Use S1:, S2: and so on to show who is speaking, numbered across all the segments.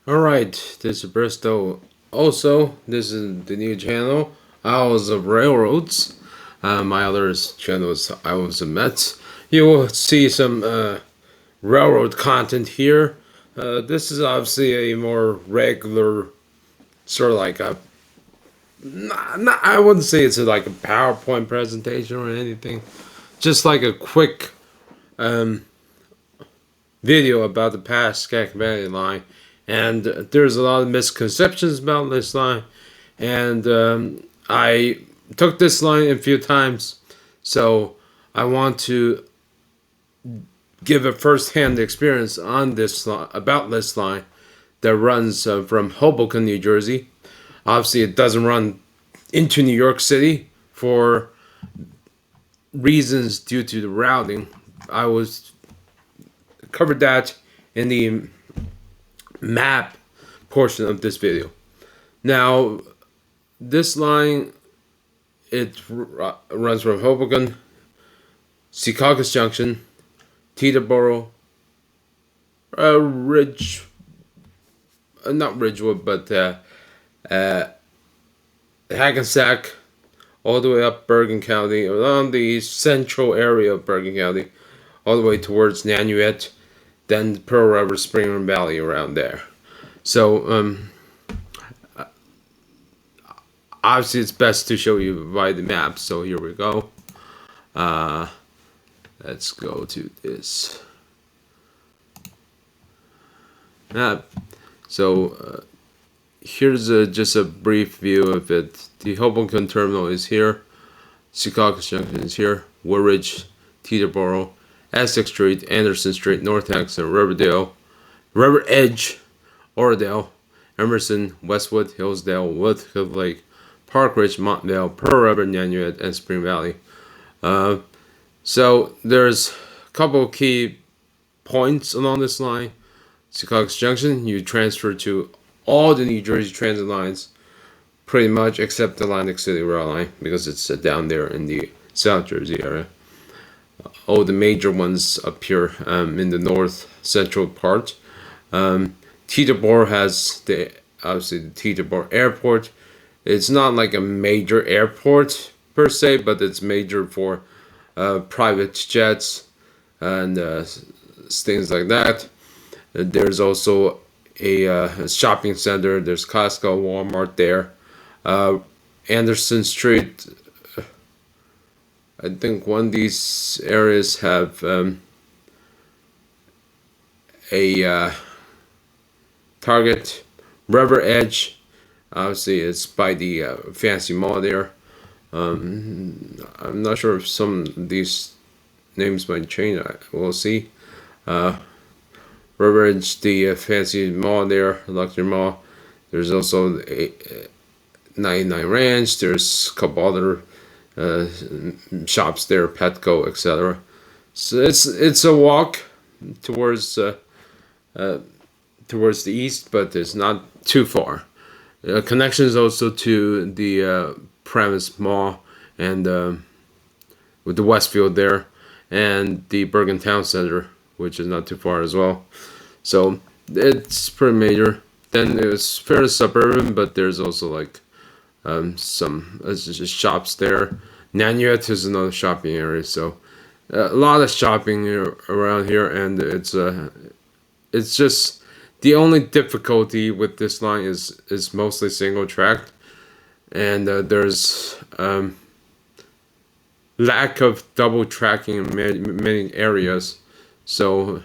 S1: Alright, this is Bristow. Also, this is the new channel, Owls of Railroads. My other channel is Owls of Mets. You will see some railroad content here. This is obviously a more regular, sort of like a, I wouldn't say it's like a PowerPoint presentation or anything. Just like a quick video about the Pascack Valley Line. And there's a lot of misconceptions about this line. And I took this line a few times. So I want to give a first-hand experience on this about this line that runs from Hoboken, New Jersey. Obviously, it doesn't run into New York City for reasons due to the routing. I was covered that in the map portion of this video. Now, this line, it runs from Hoboken, Secaucus Junction, Teterboro, not Ridgewood, but Hackensack, all the way up Bergen County, around the central area of Bergen County, all the way towards Nanuet, then Pearl River, Spring River Valley, around there. So, obviously it's best to show you by the map, so here we go. Let's go to this map. So, here's just a brief view of it. The Hoboken Terminal is here. Secaucus Junction is here. Woodridge, Teterboro, Essex Street, Anderson Street, North Hexham, Riverdale, River Edge, Oradell, Emerson, Westwood, Hillsdale, Woodcliff Lake, Park Ridge, Montvale, Pearl River, Nanuet, and Spring Valley. So there's a couple of key points along this line. Secaucus Junction, you transfer to all the New Jersey transit lines, pretty much, except the Atlantic City Rail Line, because it's down there in the South Jersey area. All the major ones up here in the north central part. Teterboro has obviously the Teterboro Airport. It's not like a major airport per se, but it's major for private jets and things like that. There's also a shopping center. There's Costco, Walmart there. Anderson Street, I think one of these areas have a Target. River Edge, obviously it's by the fancy mall there. I'm not sure if some of these names might change. We'll see. River Edge, the fancy mall there, luxury mall. There's also a 99 Ranch. There's a couple other shops there, Petco, etc. So it's a walk towards the east, but it's not too far. Connections also to the Premise Mall and with the Westfield there, and the Bergen Town Center, which is not too far as well. So it's pretty major. Then it's fairly suburban, but there's also like some just shops there. Nanuet is another shopping area, so a lot of shopping around here, and it's just the only difficulty with this line is mostly single track, and there's lack of double tracking in many areas, so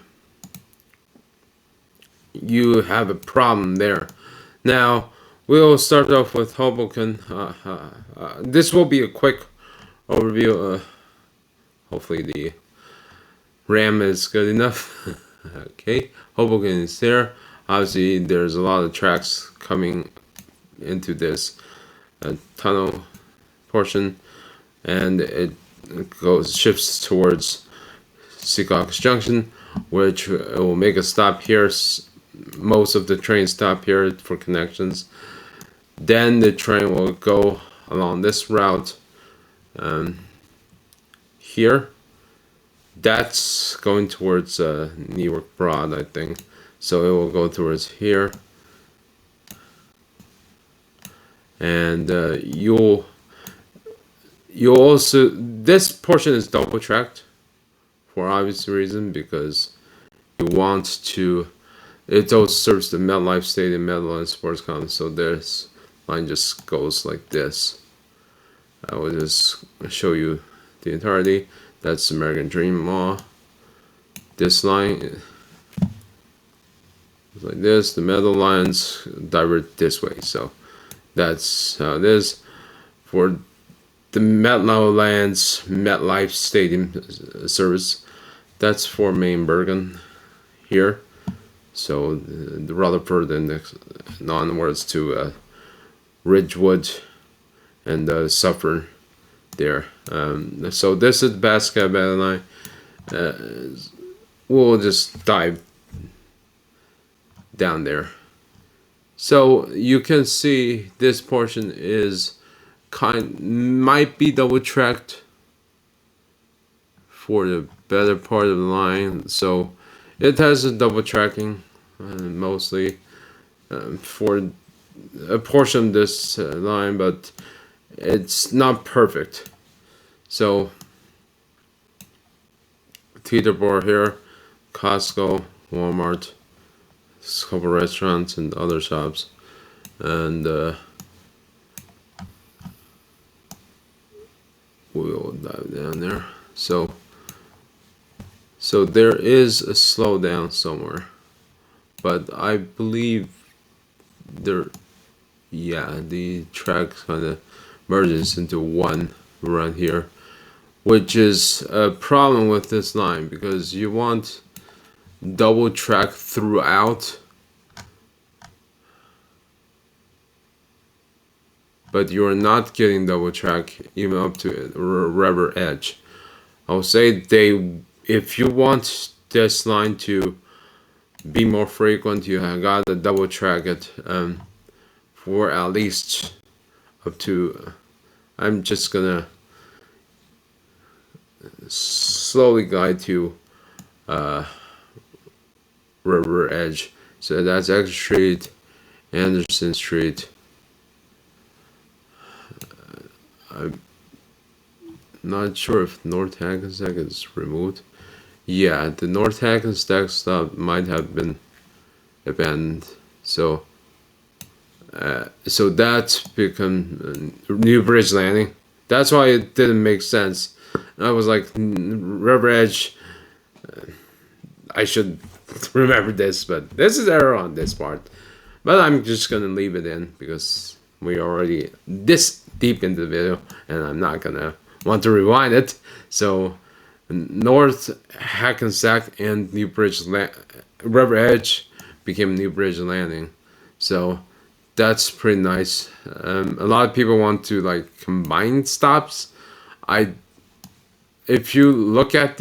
S1: you have a problem there. Now we'll start off with Hoboken. This will be a quick overview. Hopefully the RAM is good enough. Okay, Hoboken is there. Obviously, there's a lot of tracks coming into this tunnel portion, and it shifts towards Secaucus Junction, which will make a stop here. Most of the trains stop here for connections. Then the train will go along this route here. That's going towards New York Broad, I think. So it will go towards here, and you'll also, this portion is double tracked for obvious reason, because you want to, it also serves the MetLife Stadium, Meadowlands Sports Complex. So this line just goes like this. I will just show you the entirety. That's the American Dream Mall. This line is like this. The metal lines divert this way. So that's how it is. For the Meadowlands MetLife Stadium service, that's for main Bergen here. So the Rutherford and onwards to Ridgewood and Suffolk there. So this is the Pascack Valley Line. We'll just dive down there. So you can see this portion is might be double tracked for the better part of the line. So it has a double tracking mostly for a portion of this line, but it's not perfect. So Teterboro here, Costco, Walmart, a couple restaurants and other shops, and we'll dive down there. So there is a slowdown somewhere, but I believe the track kind of merges into one run here, which is a problem with this line, because you want double track throughout, but you're not getting double track even up to River Edge. I would say if you want this line to be more frequent, you have got to double track it for at least up to, I'm just gonna slowly guide to River Edge. So that's X Street, Anderson Street. I'm not sure if North Hackensack is removed. Yeah, the North Hackensack stop might have been abandoned. So that's become New Bridge Landing. That's why it didn't make sense. I was like, River Edge, I should remember this, but this is error on this part. But I'm just gonna leave it in because we're already this deep into the video and I'm not gonna want to rewind it. So North Hackensack and New Bridge River Edge became New Bridge Landing. So that's pretty nice. A lot of people want to like combine stops. If you look at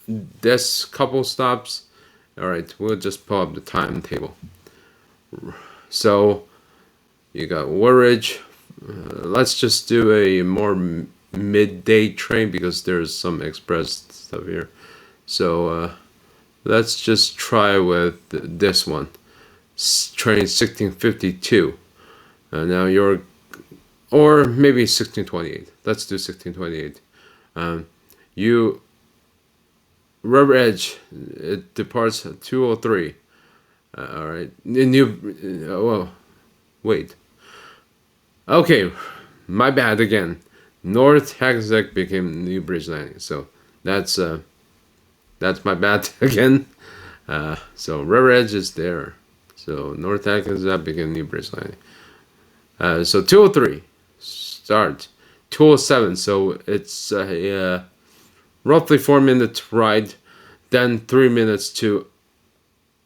S1: this couple stops, all right, we'll just pull up the timetable. So you got Woolridge. Let's just do a more midday train because there's some express stuff here. So let's just try with this one, train 1652. Now or maybe 1628. Let's do 1628. River Edge, it departs at 2:03. All right. Wait. Okay, my bad again. North Hackensack became New Bridge Landing. So that's my bad again. So River Edge is there. So North Hackensack became New Bridge Landing. So 2:03 start. 2:07. So it's roughly 4-minute ride, then 3 minutes to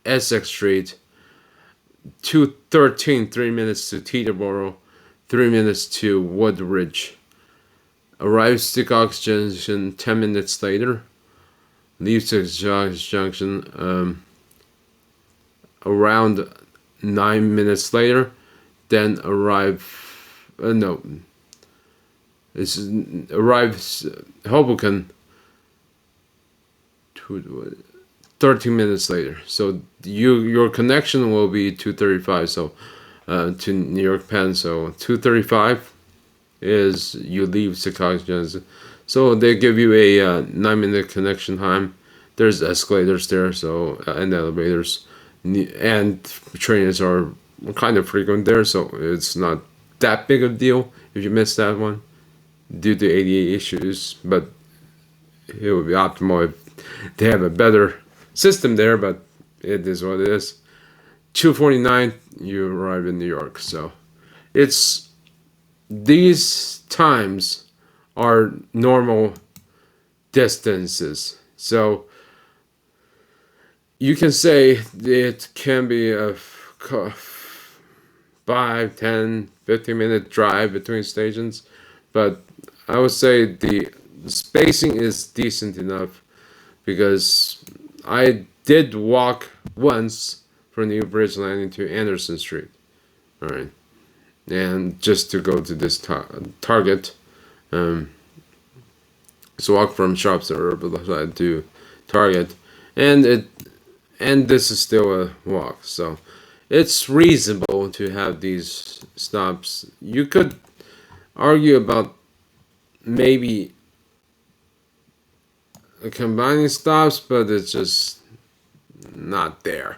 S1: Essex Street, 2:13, 3 minutes to Teterboro, 3 minutes to Woodridge. Arrives to Cox Junction 10 minutes later. Leaves to Cox Junction around 9 minutes later. Then arrives Hoboken 13 minutes later. So your connection will be 2:35. So to New York Penn. So 2:35 is you leave Secaucus Junction. So they give you a 9-minute connection time. There's escalators there, so and elevators, and trains are kind of frequent there, so it's not that big of a deal if you miss that one due to ADA issues. But it would be optimal if they have a better system there. But it is what it is. 2:49, you arrive in New York. So it's these times are normal distances. So you can say it can be a 5, 10, 15-minute drive between stations, but I would say the spacing is decent enough because I did walk once from New Bridge Landing to Anderson Street. All right. And just to go to this Target. So walk from shops to Target, and this is still a walk, so it's reasonable to have these stops. You could argue about maybe combining stops, but it's just not there.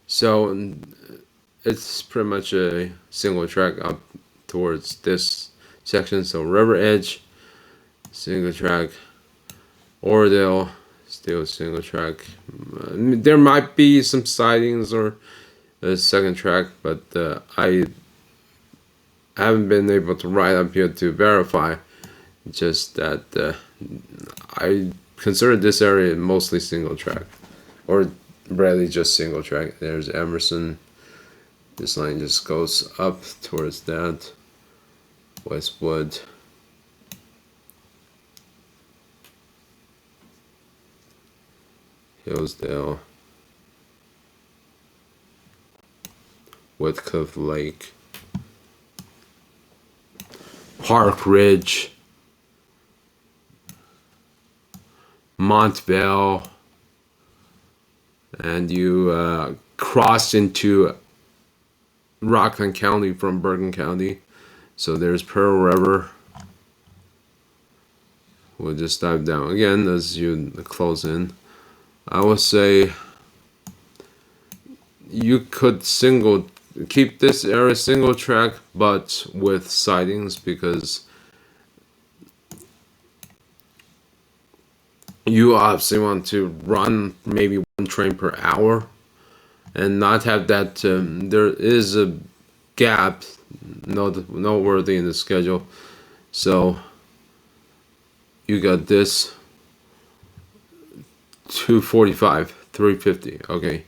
S1: So it's pretty much a single track up towards this section. So River Edge, single track. Oradell, still single track. There might be some sidings or a second track, but I haven't been able to ride up here to verify. Just that I consider this area mostly single track, or barely just single track. There's Emerson. This line just goes up towards that. Westwood. Hillsdale. Whitcliffe Lake. Park Ridge. Montvale. And you cross into Rockland County from Bergen County. So there's Pearl River. We'll just dive down again as you close in. I would say you could keep this area single track, but with sidings, because you obviously want to run maybe one train per hour and not have that. There is a gap noteworthy in the schedule. So you got this 245, 350. Okay.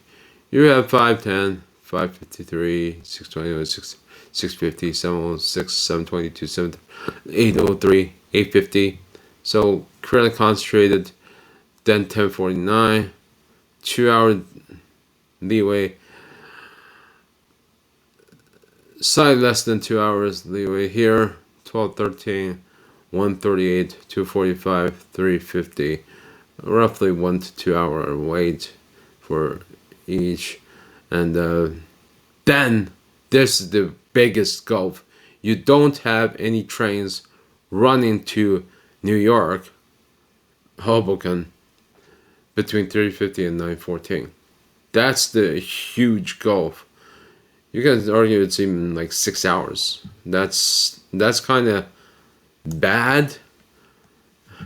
S1: You have 510, 553, 621, 650, 706, 722, 803, 850. So currently concentrated. Then 1049, 2 hour leeway. Side less than 2 hours leeway here. 1213, 138, 245, 350. Roughly 1 to 2 hour wait for each. And then this is the biggest gulf. You don't have any trains running to New York, Hoboken, between 3:50 and 9:14. That's the huge gulf. You can argue it's even like 6 hours. That's kind of bad,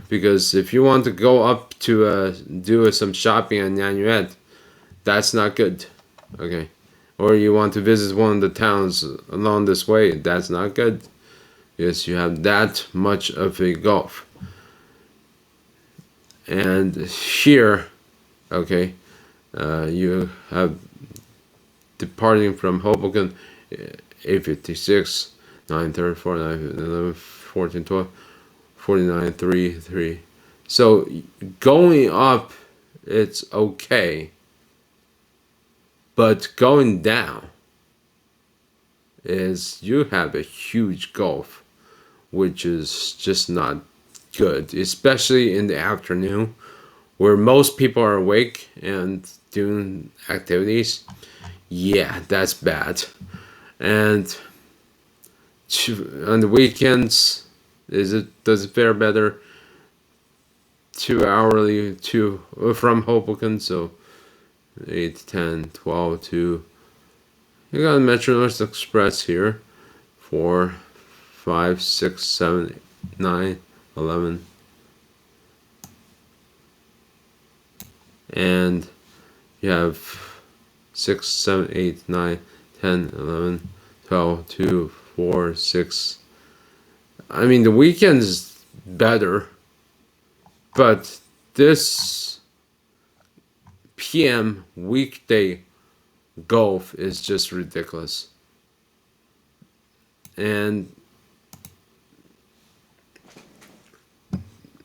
S1: because if you want to go up to do some shopping at Nanuet, that's not good. Okay. Or you want to visit one of the towns along this way, that's not good, because you have that much of a gulf. And here, okay, you have departing from Hoboken, 856, 934, 911, 14, 12, 49, 3, 3. So going up, it's okay. But going down is, you have a huge gulf, which is just not good, especially in the afternoon where most people are awake and doing activities. Yeah, that's bad. And on the weekends, does it fare better? 2 hourly from Hoboken, so 8, 10, 12, 2. You got Metro North Express here. 4, 5, 6, 7, 9, 11. And you have 6, 7, 8, 9, 10, 11, 12, 2, 4, 6. I mean, the weekend is better, but this PM weekday golf is just ridiculous. And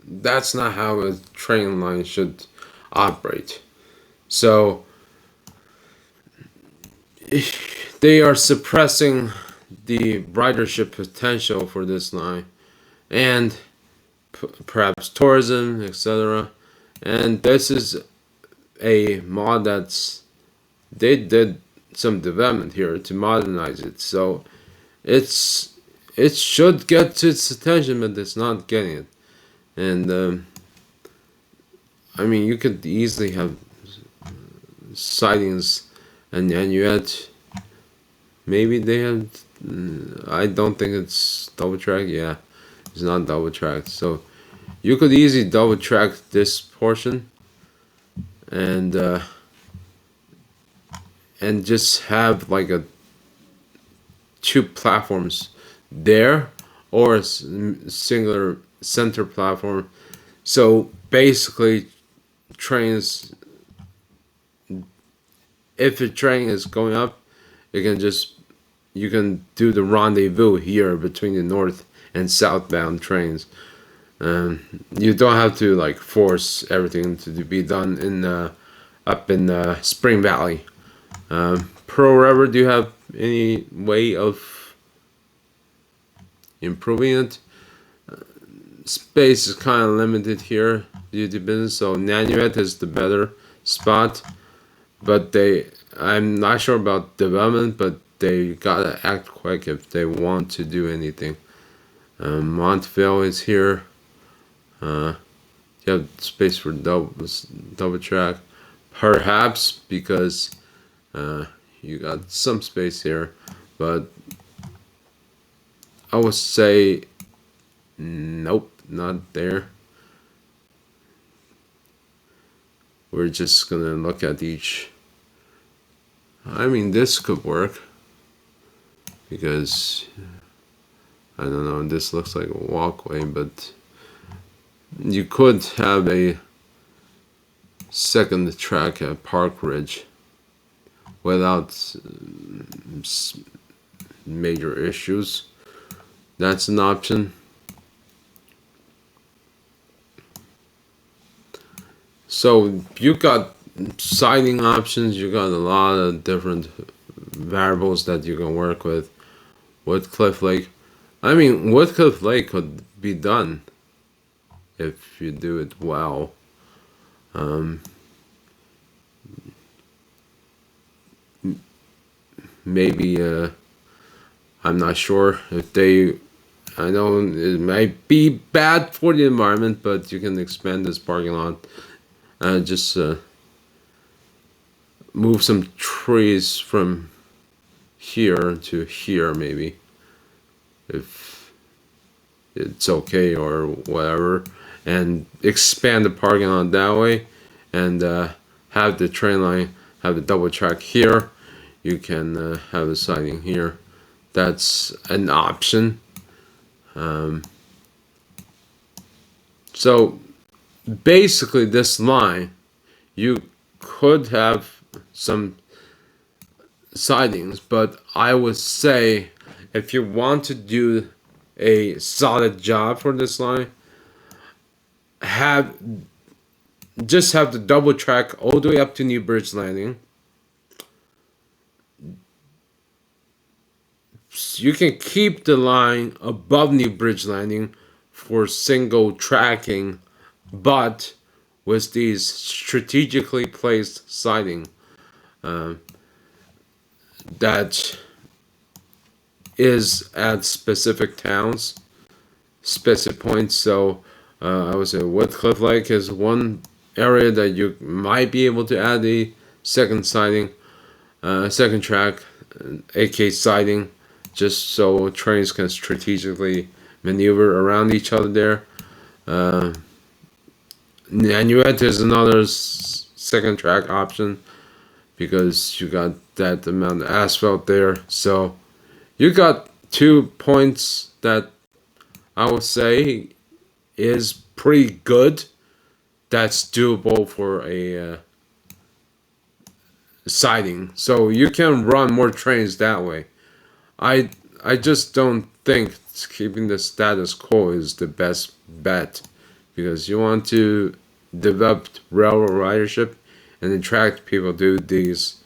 S1: that's not how a train line should operate. So they are suppressing the ridership potential for this line, and perhaps tourism, etc. And this is a mod they did some development here to modernize it, so it should get its attention, but it's not getting it. And I mean, you could easily have sidings, and yet maybe they have. I don't think it's double track. Yeah, it's not double track. So you could easily double track this portion, and just have like a 2 platforms there, or a singular center platform. So basically, trains, if a train is going up, you can do the rendezvous here between the north and southbound trains. You don't have to like force everything to be done in up in Spring Valley. Pearl River, do you have any way of improving it? Space is kind of limited here due to business, so Nanuet is the better spot. But I'm not sure about development, but they gotta act quick if they want to do anything. Montville is here. You have space for double track, perhaps, because you got some space here, but I would say nope, not there. We're just gonna look at each. I mean, this could work because I don't know, this looks like a walkway, but you could have a second track at Park Ridge without major issues. That's an option. So you got siding options, you got a lot of different variables that you can work with. Woodcliff Lake. I mean, Woodcliff Lake could be done if you do it well. Maybe I'm not sure if they. I know it might be bad for the environment, but you can expand this parking lot. Just move some trees from here to here, maybe, if it's okay or whatever, and expand the parking lot that way, and have the train line have a double track here. You can have a siding here. That's an option. So basically, this line, you could have some sidings, but I would say if you want to do a solid job for this line, just have the double track all the way up to New Bridge Landing. You can keep the line above New Bridge Landing for single tracking, but with these strategically placed siding that is at specific towns, specific points. So I would say Woodcliff Lake is one area that you might be able to add a second siding, second track, AK siding, just so trains can strategically maneuver around each other there. Nanuet is another second track option because you got that amount of asphalt there. So you got 2 points that I would say is pretty good. That's doable for a siding. So you can run more trains that way. I just don't think keeping the status quo is the best bet because you want to develop railroad ridership and attract people to these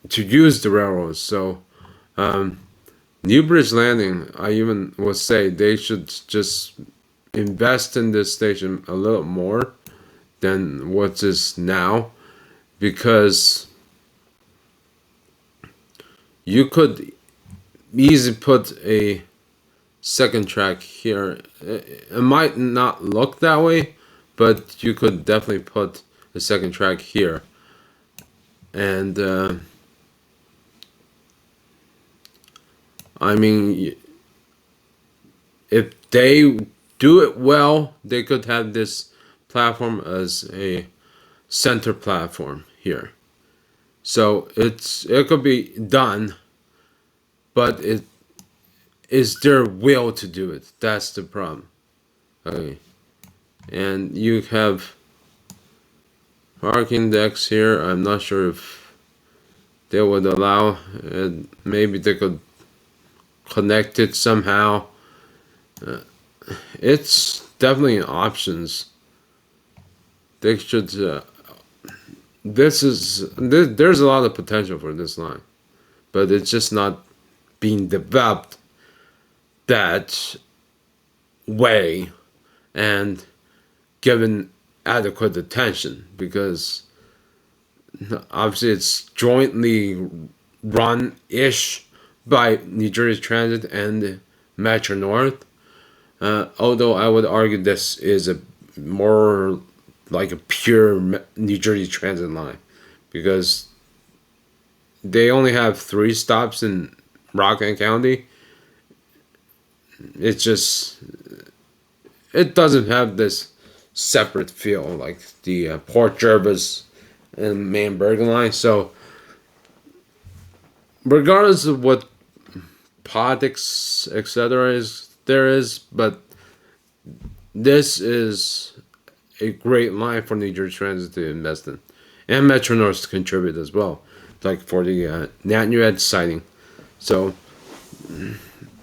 S1: to use the railroads. So New Bridge Landing, I even would say they should just invest in this station a little more than what is now, because you could easily put a second track here. It might not look that way, but you could definitely put a second track here. And I mean, if they do it well, they could have this platform as a center platform here. So it could be done, but it is their will to do it. That's the problem. Okay. And you have parking decks here. I'm not sure if they would allow it. Maybe they could connect it somehow. It's definitely options. They should. There's a lot of potential for this line, but it's just not being developed that way and given adequate attention, because obviously it's jointly run-ish by New Jersey Transit and Metro North. Although I would argue this is a more like a pure New Jersey Transit line, because they only have 3 stops in Rockland County. It doesn't have this separate feel like the Port Jervis and main Bergen line. So regardless of what politics etc. is, but this is a great line for New Jersey Transit to invest in, and Metro North to contribute as well, like for the Nanuet siding. So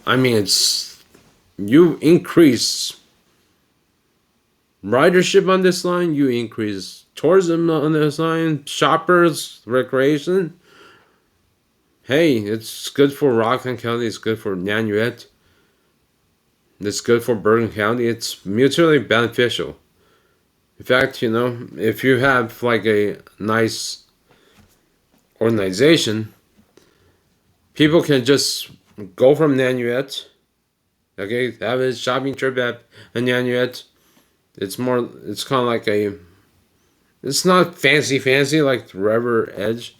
S1: I mean, it's you increase ridership on this line, you increase tourism on this line, shoppers, recreation. Hey, it's good for Rockland County, it's good for Nanuet, it's good for Bergen County. It's mutually beneficial. In fact, if you have like a nice organization, people can just go from Nanuet, okay, have a shopping trip at Nanuet. It's kind of like it's not fancy like the River Edge,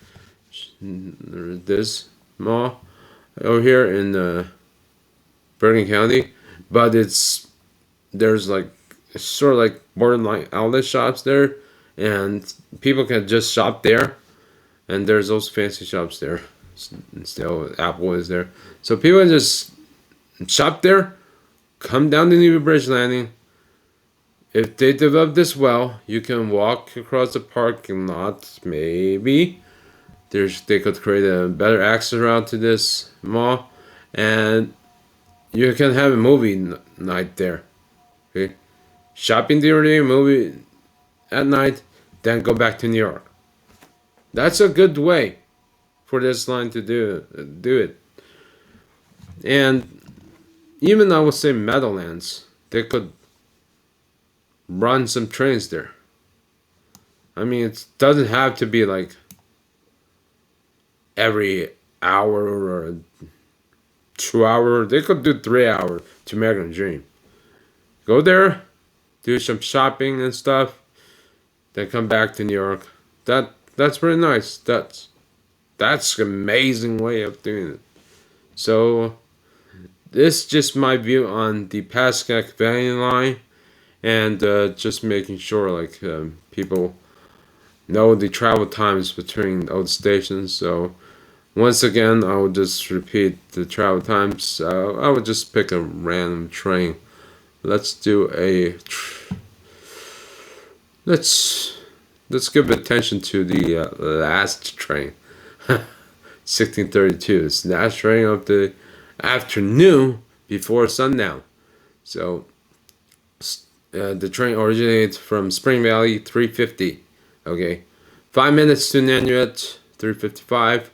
S1: this mall over here in Bergen County, but there's like sort of like borderline outlet shops there, and people can just shop there, and there's those fancy shops there. Still, Apple is there, so people can just shop there, come down to New Bridge Landing. If they develop this well, you can walk across the parking lot. Maybe they could create a better access route to this mall, and you can have a movie night there. Okay, shopping during the movie at night, then go back to New York. That's a good way for this line to do it. And even I would say Meadowlands, they could run some trains there. I mean, it doesn't have to be like every hour or 2 hour. They could do 3 hour to American Dream. Go there, do some shopping and stuff, then come back to New York. That's pretty nice. That's an amazing way of doing it. So this is just my view on the Pascack Valley Line, and just making sure like people know the travel times between all the stations. So once again, I will just repeat the travel times. I would just pick a random train. Let's do let's give attention to the last train. 1632. It's the last train of the afternoon before sundown. So the train originates from Spring Valley, 350. Okay, 5 minutes to Nanuet, 355.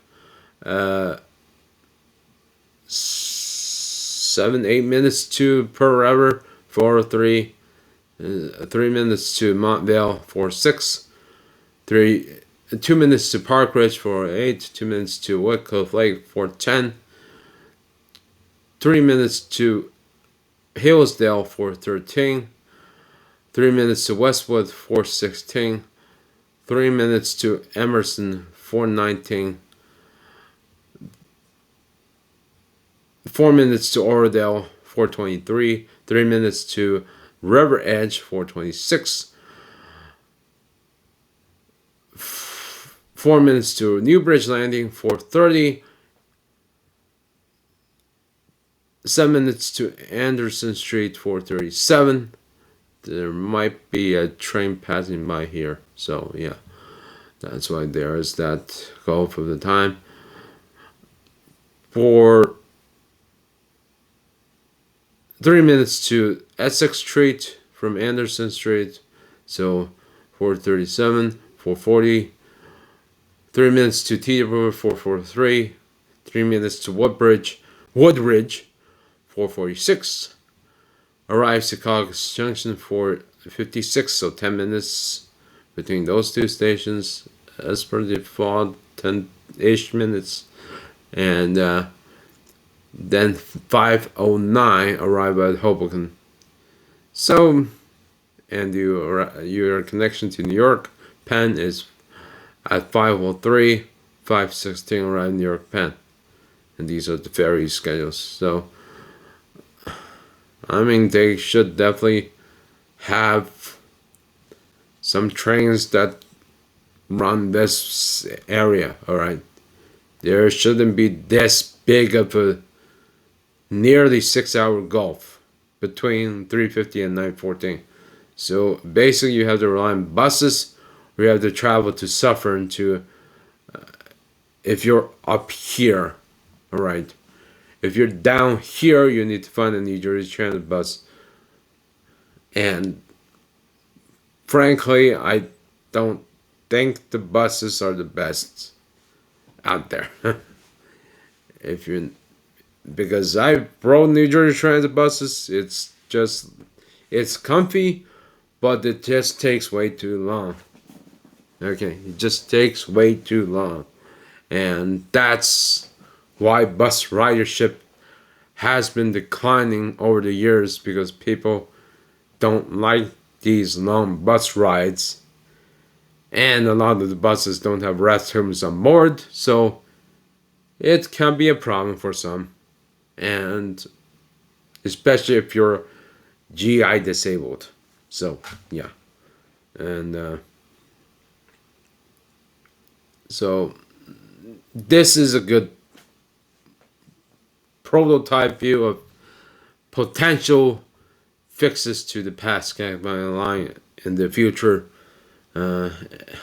S1: 7-8 minutes to Pearl River, 403. 3 minutes to Montvale, 406. 2 minutes to Park Ridge, 408. 2 minutes to Woodcliff Lake, 410. 3 minutes to Hillsdale, 413. 3 minutes to Westwood, 416. 3 minutes to Emerson, 419. 4 minutes to Oradell, 423. 3 minutes to River Edge, 426. 4 minutes to Newbridge Landing, 430. 7 minutes to Anderson Street, 437. There might be a train passing by here, so yeah, that's why there is that gulf of the time. For 3 minutes to Essex Street from Anderson Street, so 437, 440. 3 minutes to Teterboro, 443. 3 minutes to Woodridge, 446. Arrives to Cox Junction, 456, so 10 minutes between those two stations. As per default, 10-ish minutes. And then 5:09 arrive at Hoboken. So, and your connection to New York Penn is at 5:03, 5:16 arrive in New York Penn. And these are the ferry schedules. So, I mean, they should definitely have some trains that run this area, alright? There shouldn't be this big of a nearly 6-hour gulf between 350 and 914. So basically you have to rely on buses, or you have to travel to Suffern to, if you're up here, alright? If you're down here, you need to find a New Jersey Transit bus. And frankly, I don't think the buses are the best out there. Because I rode New Jersey Transit buses, it's comfy, but it just takes way too long. Okay, it just takes way too long. And that's why bus ridership has been declining over the years, because people don't like these long bus rides, and a lot of the buses don't have restrooms on board, so it can be a problem for some, and especially if you're GI disabled. So yeah, and so this is a good prototype view of potential fixes to the Pascack Valley Line in the future.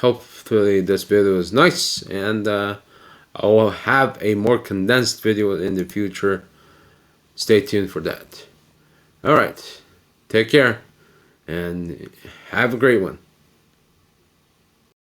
S1: Hopefully this video is nice, and I will have a more condensed video in the future. Stay tuned for that. Alright, take care and have a great one.